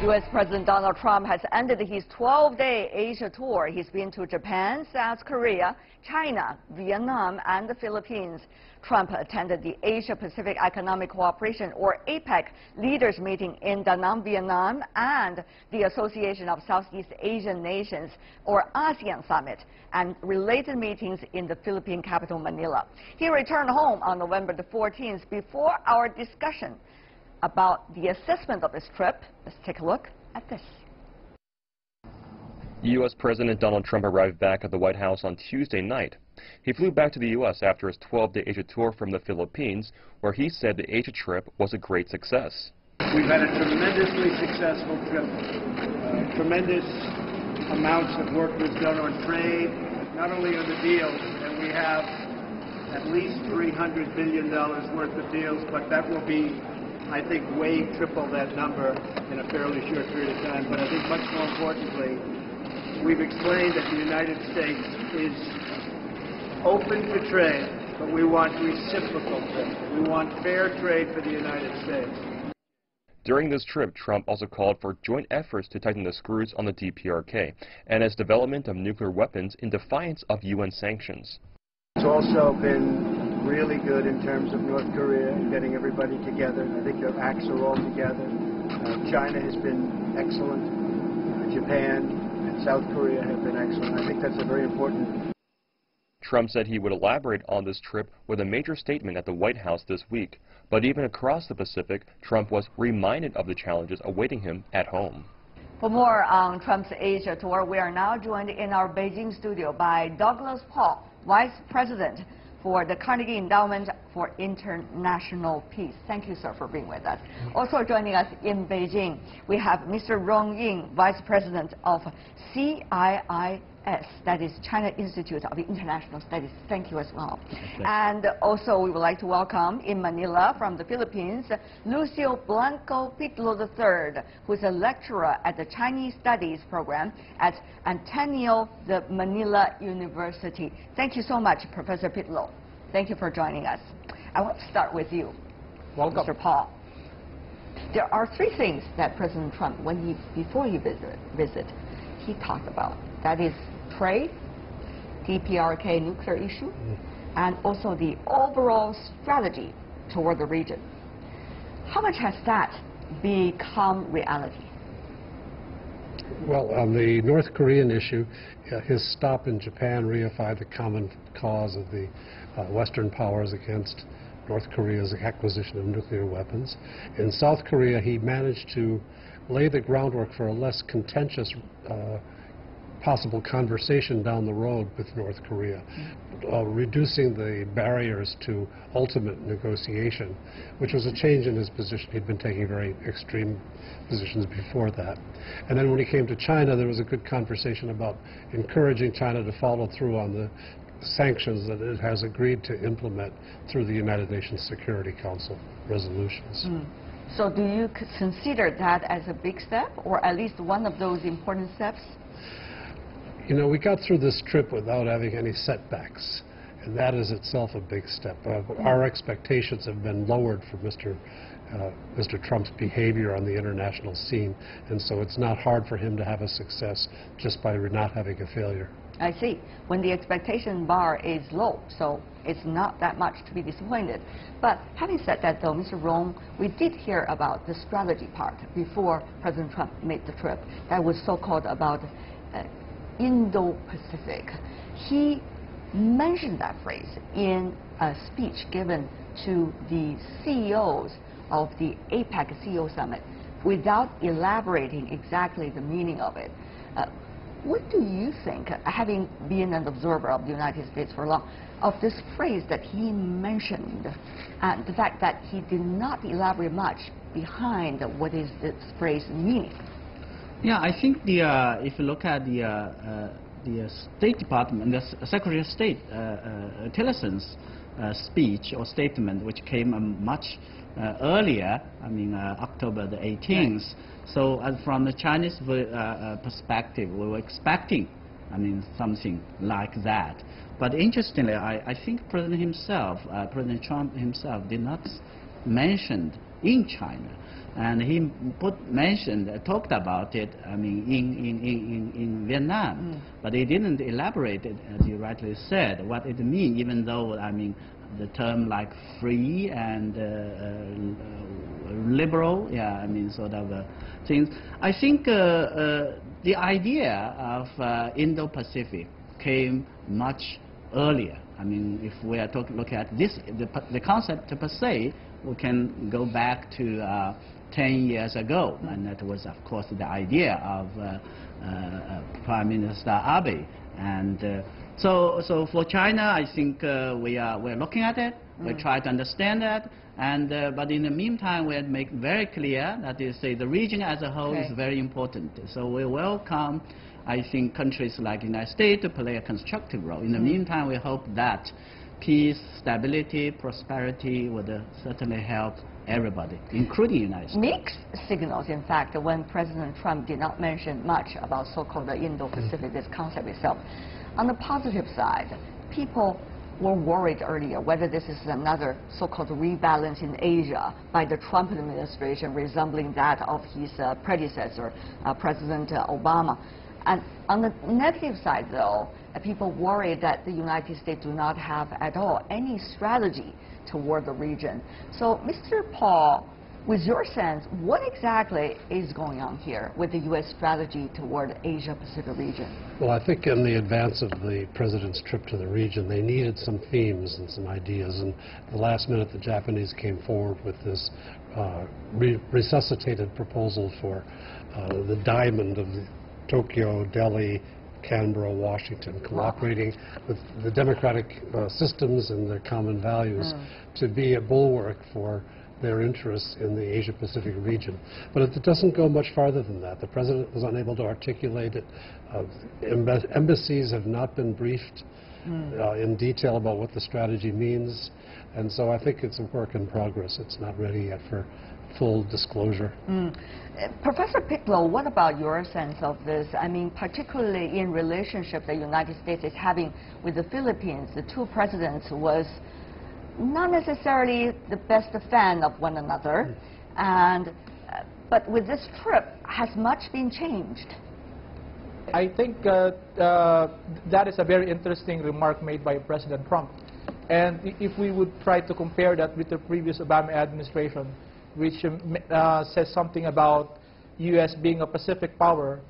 U.S. President Donald Trump has ended his 12-day Asia tour. He's been to Japan, South Korea, China, Vietnam, and the Philippines. Trump attended the Asia-Pacific Economic Cooperation, or APEC, leaders meeting in Da Nang, Vietnam, and the Association of Southeast Asian Nations, or ASEAN Summit, and related meetings in the Philippine capital, Manila. He returned home on November the 14th. Before our discussion about the assessment of this trip, let's take a look at this. U.S. President Donald Trump arrived back at the White House on Tuesday night. He flew back to the U.S. after his 12-day Asia tour from the Philippines, where he said the Asia trip was a great success. We've had a tremendously successful trip. Tremendous amounts of work was done on trade, not only on the deals, and we have at least $300 billion worth of deals, but that will be, I think, way triple that number in a fairly short period of time. But I think much more importantly, we've explained that the United States is open to trade, but we want reciprocal trade. We want fair trade for the United States. During this trip, Trump also called for joint efforts to tighten the screws on the DPRK and its development of nuclear weapons in defiance of UN sanctions. It's also been really good in terms of North Korea and getting everybody together. I think their acts are all together. China has been excellent. Japan and South Korea have been excellent. I think that's a very important. Trump said he would elaborate on this trip with a major statement at the White House this week. But even across the Pacific, Trump was reminded of the challenges awaiting him at home. For more on Trump's Asia tour, we are now joined in our Beijing studio by Douglas Paal, Vice President for the Carnegie Endowment for International Peace. Thank you, sir, for being with us. Also joining us in Beijing, we have Mr. Rong Ying, Vice President of CIIS, that is China Institute of International Studies. Thank you as well. And also we would like to welcome in Manila from the Philippines, Lucio Blanco Pitlo III, who is a lecturer at the Chinese Studies program at Ateneo, the Manila University. Thank you so much, Professor Pitlo. Thank you for joining us. I want to start with you, Mr. Paal. There are three things that President Trump, before he visit, he talked about. That is trade, DPRK nuclear issue, and also the overall strategy toward the region. How much has that become reality? Well, on the North Korean issue, his stop in Japan reified the common cause of the Western powers against North Korea's acquisition of nuclear weapons. In South Korea, he managed to lay the groundwork for a less contentious possible conversation down the road with North Korea, reducing the barriers to ultimate negotiation, which was a change in his position. He'd been taking very extreme positions before that. And then when he came to China, there was a good conversation about encouraging China to follow through on the sanctions that it has agreed to implement through the United Nations Security Council resolutions. So do you consider that as a big step, or at least one of those important steps? You know, we got through this trip without having any setbacks, and that is itself a big step. Our expectations have been lowered for Mr. Trump's behavior on the international scene, and so it's not hard for him to have a success just by not having a failure. I see. When the expectation bar is low, so it's not that much to be disappointed. But having said that, though, Mr. Rong, we did hear about the strategy part before President Trump made the trip. That was so-called about Indo-Pacific. He mentioned that phrase in a speech given to the CEOs of the APEC CEO Summit without elaborating exactly the meaning of it. What do you think, having been an observer of the United States for long, of this phrase that he mentioned, and the fact that he did not elaborate much behind what is this phrase meaning? Yeah, I think if you look at the State Department, the Secretary of State Tillerson's speech or statement, which came much earlier, I mean October the 18th. Right. So from the Chinese perspective, we were expecting, I mean, something like that. But interestingly, I think President Trump himself did not mention in China. And he talked about it, I mean, in Vietnam, but he didn't elaborate it, as you rightly said, what it means, even though, I mean, the term like free and liberal, yeah, I mean, sort of things. I think the idea of Indo-Pacific came much earlier. I mean, if we are looking at this, the concept per se, we can go back to 10 years ago, and that was, of course, the idea of Prime Minister Abe. And so for China, I think we're looking at it. We try to understand that, and but in the meantime, we make very clear that is, say, the region as a whole is very important. So we welcome, I think, countries like the United States to play a constructive role. In the meantime, we hope that peace, stability, prosperity would certainly help everybody, including the United States. Mixed signals, in fact, when President Trump did not mention much about so-called Indo-Pacific, this concept itself. On the positive side, people were worried earlier whether this is another so-called rebalance in Asia by the Trump administration, resembling that of his predecessor, President Obama. And on the negative side, though, people worry that the United States do not have at all any strategy toward the region. So, Mr. Paal, with your sense, what exactly is going on here with the U.S. strategy toward Asia-Pacific region? Well, I think in the advance of the President's trip to the region, they needed some themes and some ideas. And at the last minute, the Japanese came forward with this resuscitated proposal for the diamond of the Tokyo, Delhi, Canberra, Washington, cooperating with the democratic systems and their common values to be a bulwark for their interests in the Asia-Pacific region. But it doesn't go much farther than that. The President was unable to articulate it. Embassies have not been briefed in detail about what the strategy means. And so I think it's a work in progress. It's not ready yet for full disclosure. Professor Pitlo, what about your sense of this? I mean, particularly in relationship the United States is having with the Philippines, the two presidents was not necessarily the best fan of one another, and but with this trip, has much been changed? I think that is a very interesting remark made by President Trump. And if we would try to compare that with the previous Obama administration, which says something about U.S. being a Pacific power,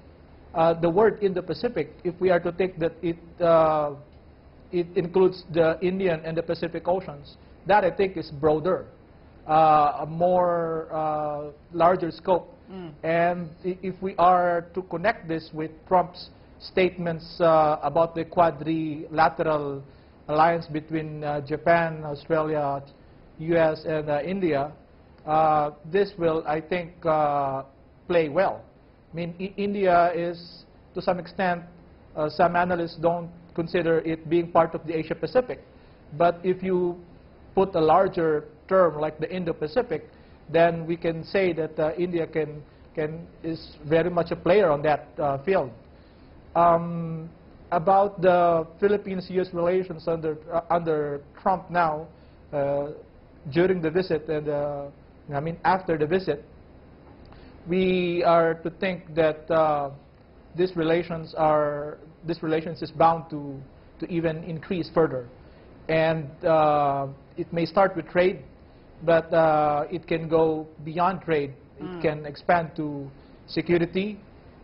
the word Indo-Pacific, if we are to take that it includes the Indian and the Pacific Oceans, that I think is broader, a more larger scope. And if we are to connect this with Trump's statements about the quadrilateral alliance between Japan, Australia, U.S. and India, this will, I think, play well. I mean, India is, to some extent, some analysts don't consider it being part of the Asia-Pacific. But if you put a larger term like the Indo-Pacific, then we can say that India is very much a player on that field. About the Philippines-U.S. relations under Trump now, during the visit and I mean after the visit, we are to think that this relations is bound to even increase further, and it may start with trade, but it can go beyond trade. It can expand to security.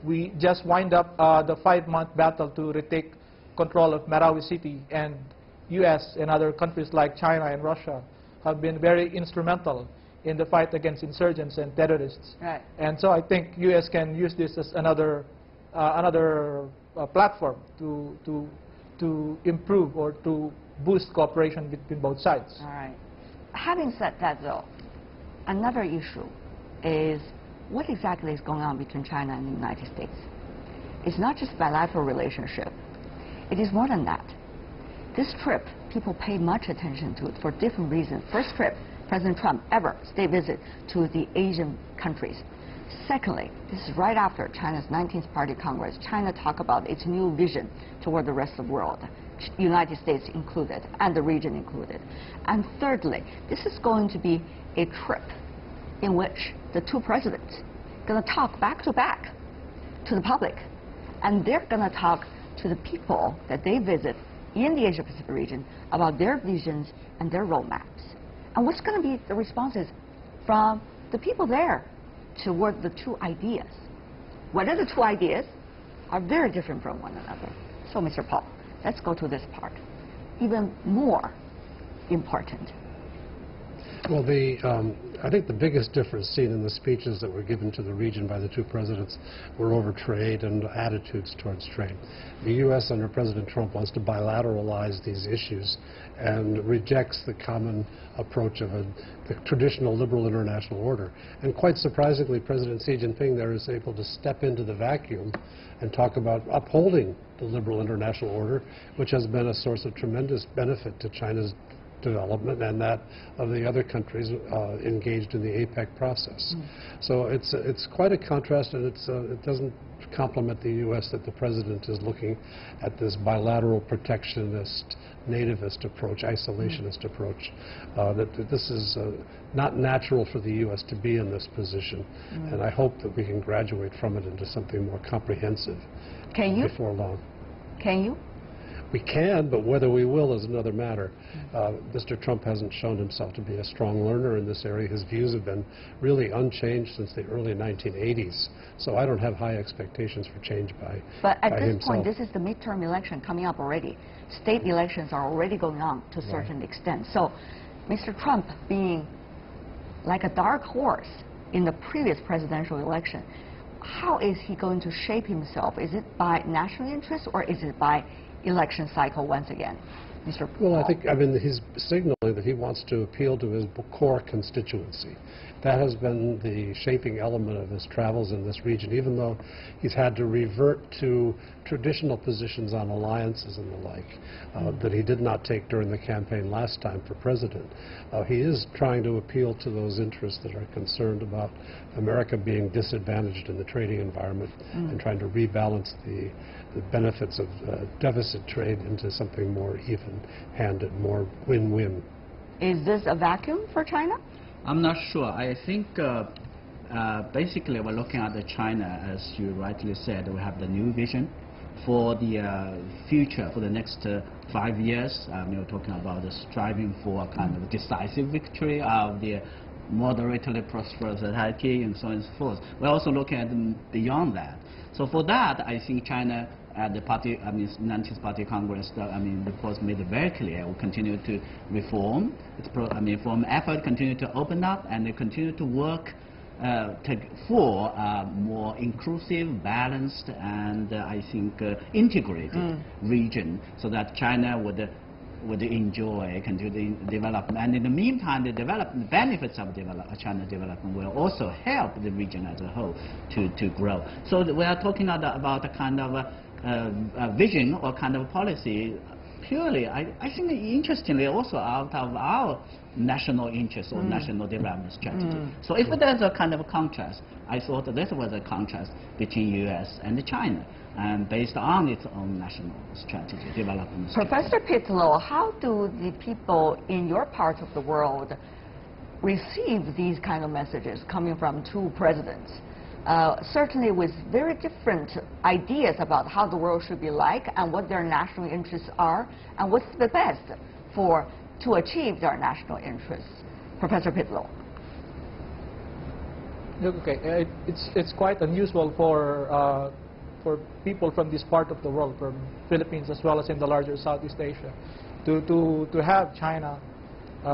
We just wind up the 5-month battle to retake control of Marawi City, and U.S. and other countries like China and Russia have been very instrumental in the fight against insurgents and terrorists. Right. And so I think U.S. can use this as another platform to improve or to boost cooperation between both sides. All right. Having said that, though, another issue is what exactly is going on between China and the United States. It's not just bilateral relationship. It is more than that. This trip, people pay much attention to it for different reasons. First trip, President Trump ever state visit to the Asian countries. Secondly, this is right after China's 19th Party Congress. China talked about its new vision toward the rest of the world, United States included, and the region included. And thirdly, this is going to be a trip in which the two presidents are going to talk back to back to the public, and they're going to talk to the people that they visit in the Asia-Pacific region about their visions and their roadmaps. And what's going to be the responses from the people there toward the two ideas? Whether the two ideas are very different from one another. So, Mr. Paal, let's go to this part. Even more important. Well, I think the biggest difference seen in the speeches that were given to the region by the two presidents were over trade and attitudes towards trade. The U.S. under President Trump wants to bilateralize these issues and rejects the common approach of the traditional liberal international order. And quite surprisingly, President Xi Jinping there is able to step into the vacuum and talk about upholding the liberal international order, which has been a source of tremendous benefit to China's development and that of the other countries engaged in the APEC process. So it's quite a contrast, and it doesn't compliment the U.S. that the president is looking at this bilateral protectionist, nativist approach, isolationist approach. That this is not natural for the U.S. to be in this position, and I hope that we can graduate from it into something more comprehensive before long. Can you? We can, but whether we will is another matter. Mr. Trump hasn't shown himself to be a strong learner in this area. His views have been really unchanged since the early 1980s. So I don't have high expectations for change by himself. But at this point, this is the midterm election coming up already. State elections are already going on to a certain extent. So Mr. Trump being like a dark horse in the previous presidential election, how is he going to shape himself? Is it by national interest or is it by election cycle once again? Mr. Paul. Well, I mean, he's signaling that he wants to appeal to his core constituency. That has been the shaping element of his travels in this region, even though he's had to revert to traditional positions on alliances and the like that he did not take during the campaign last time for president. He is trying to appeal to those interests that are concerned about America being disadvantaged in the trading environment and trying to rebalance the benefits of deficit trade into something more even-handed, more win-win. Is this a vacuum for China? I'm not sure. I think basically we're looking at China, as you rightly said. We have the new vision for the future, for the next 5 years. We're talking about striving for a kind of decisive victory of the moderately prosperous society and so on and so forth. We're also looking at beyond that. So for that, I think China at the party, 19th Party Congress, the report made it very clear. We continue to reform. Reform effort continue to open up, and they continue to work for a more inclusive, balanced, and I think integrated region, so that China would enjoy continued development. And in the meantime, the benefits of China development will also help the region as a whole to grow. So we are talking about a kind of a vision or kind of policy purely, I think interestingly also out of our national interest or national development strategy. So if there's a kind of a contrast, I thought that this was a contrast between U.S. and China, and based on its own national strategy, development strategy. Professor Pitlo, how do the people in your part of the world receive these kind of messages coming from two presidents? Certainly with very different ideas about how the world should be like and what their national interests are and what's the best to achieve their national interests. Professor Pitlo. Okay, it's quite unusual for people from this part of the world, from Philippines as well as in the larger Southeast Asia, to have China,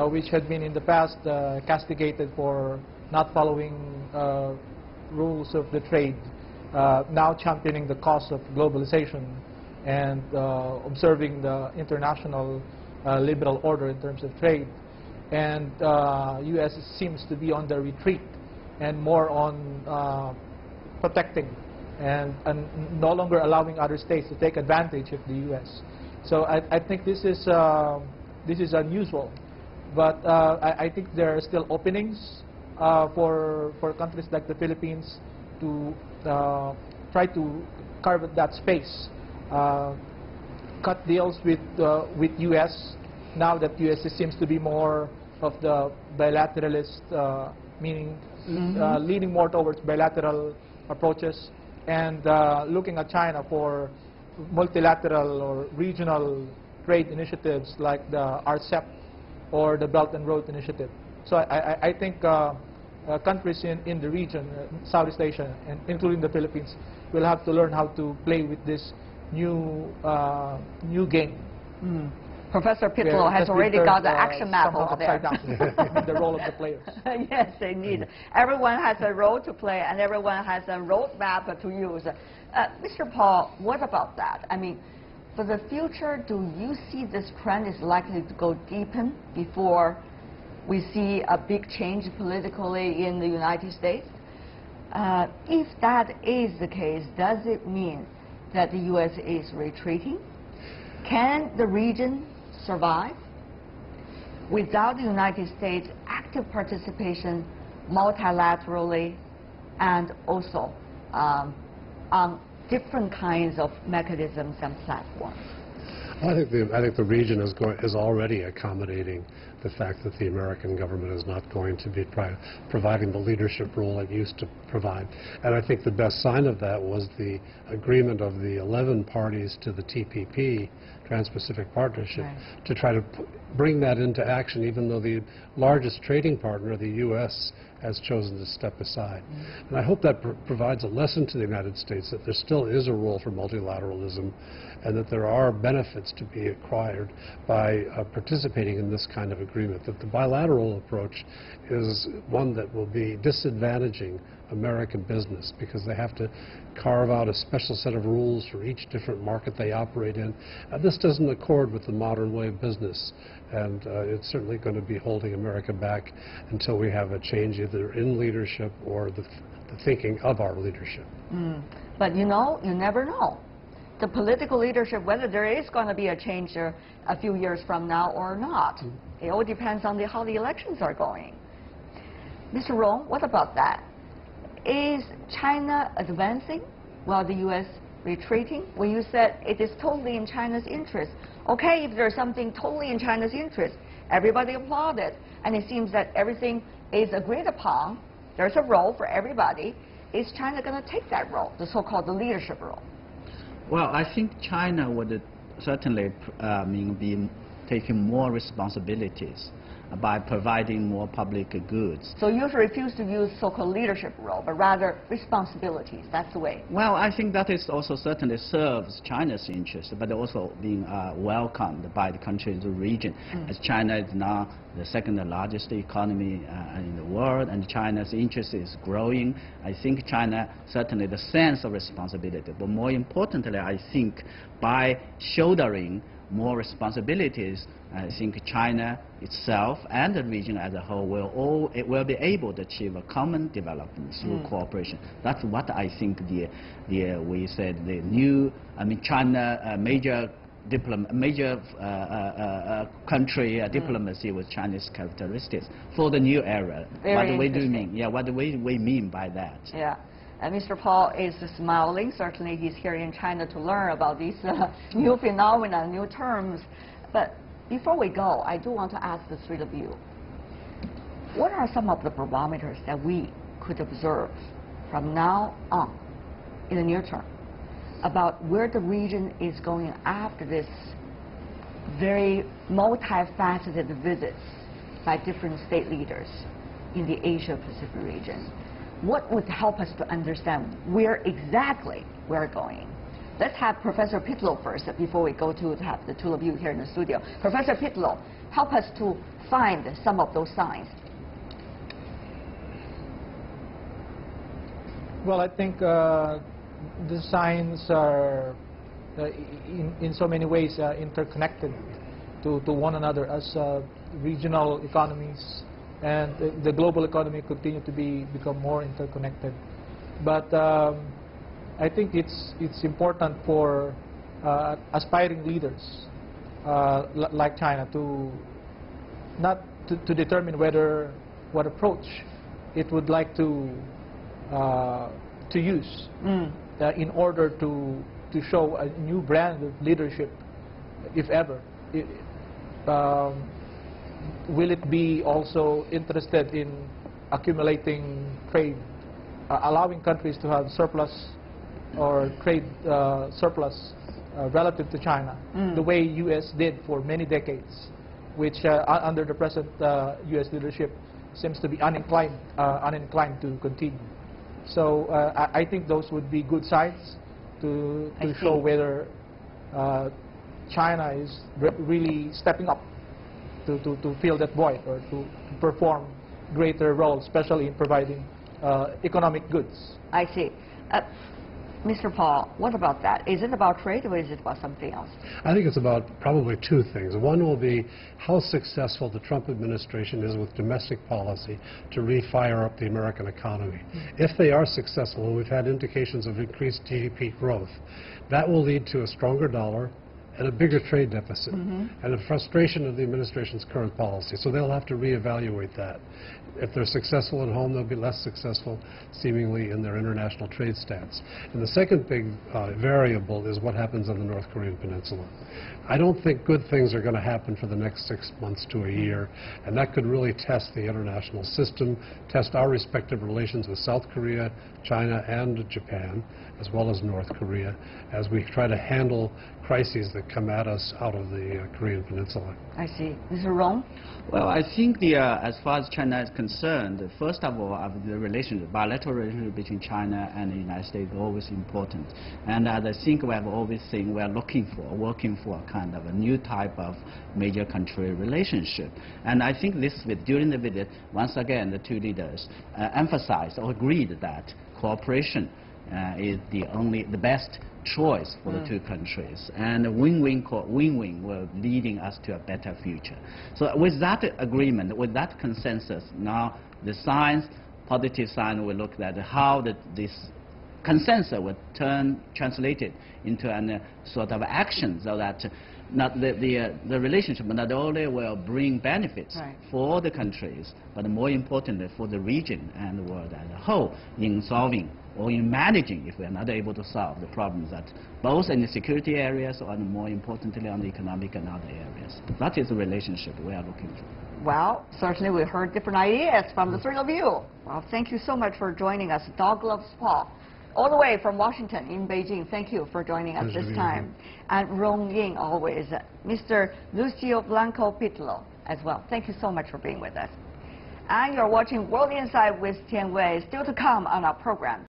which had been in the past castigated for not following rules of the trade, now championing the cause of globalization and observing the international liberal order in terms of trade. And U.S. seems to be on the retreat and more on protecting and no longer allowing other states to take advantage of the U.S. So I think this is unusual, but I think there are still openings for countries like the Philippines to try to carve out that space, cut deals with U.S. now that U.S. seems to be more of the bilateralist, meaning leaning more towards bilateral approaches and looking at China for multilateral or regional trade initiatives like the RCEP or the Belt and Road Initiative. So I think countries in the region, Southeast Asia, and including the Philippines, will have to learn how to play with this new game. Professor Pitlo has already got the action map over there. The role of the players. Yes, indeed. Everyone has a role to play, and everyone has a roadmap to use. Mr. Paal, what about that? I mean, for the future, do you see this trend is likely to go deepen before we see a big change politically in the United States? If that is the case, does it mean that the U.S. is retreating? Can the region survive without the United States' active participation multilaterally and also on different kinds of mechanisms and platforms? I think the region is already accommodating the fact that the American government is not going to be providing the leadership role it used to provide. And I think the best sign of that was the agreement of the 11 parties to the TPP, Trans-Pacific Partnership, to try to bring that into action, even though the largest trading partner, the U.S., has chosen to step aside. And I hope that provides a lesson to the United States that there still is a role for multilateralism and that there are benefits to be acquired by participating in this kind of agreement, that the bilateral approach is one that will be disadvantaging American business because they have to carve out a special set of rules for each different market they operate in. This doesn't accord with the modern way of business, and it's certainly going to be holding America back until we have a change either in leadership or the thinking of our leadership. But you know, you never know. The political leadership, whether there is going to be a change a few years from now or not. It all depends on how the elections are going. Mr. Rong, what about that? Is China advancing while the U.S. retreating? Well, you said it is totally in China's interest. Okay, if there's something totally in China's interest, everybody applauded, and it seems that everything is agreed upon. There's a role for everybody. Is China going to take that role, the so-called leadership role? Well, I think China would certainly be taking more responsibilities by providing more public goods. So you refuse to use so-called leadership role, but rather responsibilities. That's the way. Well, I think that is also certainly serves China's interest, but also being welcomed by the countries in the region. As China is now the second largest economy in the world, and China's interest is growing. I think China certainly the sense of responsibility, but more importantly, I think by shouldering more responsibilities, I think China itself and the region as a whole will be able to achieve a common development through cooperation. That's what I think we said the new, China major country diplomacy with Chinese characteristics for the new era. Very what do we mean? Yeah, what do we mean by that? Yeah. And Mr. Paal is smiling. Certainly he's here in China to learn about these new phenomena, new terms. But before we go, I do want to ask the three of you, what are some of the barometers that we could observe from now on in the near term about where the region is going after this very multifaceted visits by different state leaders in the Asia-Pacific region? What would help us to understand where exactly we're going? Let's have Professor Pitlo first before we go to have the two of you here in the studio. Professor Pitlo, help us to find some of those signs. Well, I think the signs are in so many ways interconnected to one another as regional economies and the global economy continue to become more interconnected. But I think it's important for aspiring leaders like China to determine what approach it would like to use in order to show a new brand of leadership, if ever. Will it be also interested in accumulating trade, allowing countries to have surplus or trade surplus relative to China, the way U.S. did for many decades, which under the present U.S. leadership seems to be uninclined to continue. So I think those would be good signs to show whether China is really stepping up to fill that void or to perform greater role, especially in providing economic goods. I see. Mr. Paal, what about that? Is it about trade or is it about something else? I think it's about probably two things. One will be how successful the Trump administration is with domestic policy to refire up the American economy. If they are successful, and we've had indications of increased GDP growth, that will lead to a stronger dollar and a bigger trade deficit, and a frustration of the administration's current policy. So they'll have to reevaluate that. If they're successful at home, they'll be less successful, seemingly, in their international trade stance. And the second big variable is what happens on the North Korean peninsula. I don't think good things are going to happen for the next 6 months to a year, and that could really test the international system, test our respective relations with South Korea, China, and Japan, as well as North Korea, as we try to handle crises that come at us out of the Korean peninsula. I see. Mr. Rong? Well, I think as far as China is concerned, first of all, the relationship, bilateral relationship between China and the United States is always important. And I think we have always seen we are working for kind of a new type of major country relationship. And I think during the visit, once again, the two leaders emphasized or agreed that cooperation is the best choice for the two countries, and a win-win will leading us to a better future. So with that agreement, with that consensus, now the signs, positive sign, we look at how this consensus will translated into a sort of action, so that the relationship not only will bring benefits for the countries, but more importantly for the region and the world as a whole in solving or in managing, if we are not able to solve the problems that both in the security areas or more importantly on the economic and other areas. That is the relationship we are looking for. Well, certainly we heard different ideas from the three of you. Well, thank you so much for joining us. Douglas Paal, all the way from Washington in Beijing. Thank you for joining us this time. And Rong Ying, always. Mr. Lucio Blanco Pitlo as well. Thank you so much for being with us. And you're watching World Insight with Tian Wei. Still to come on our program.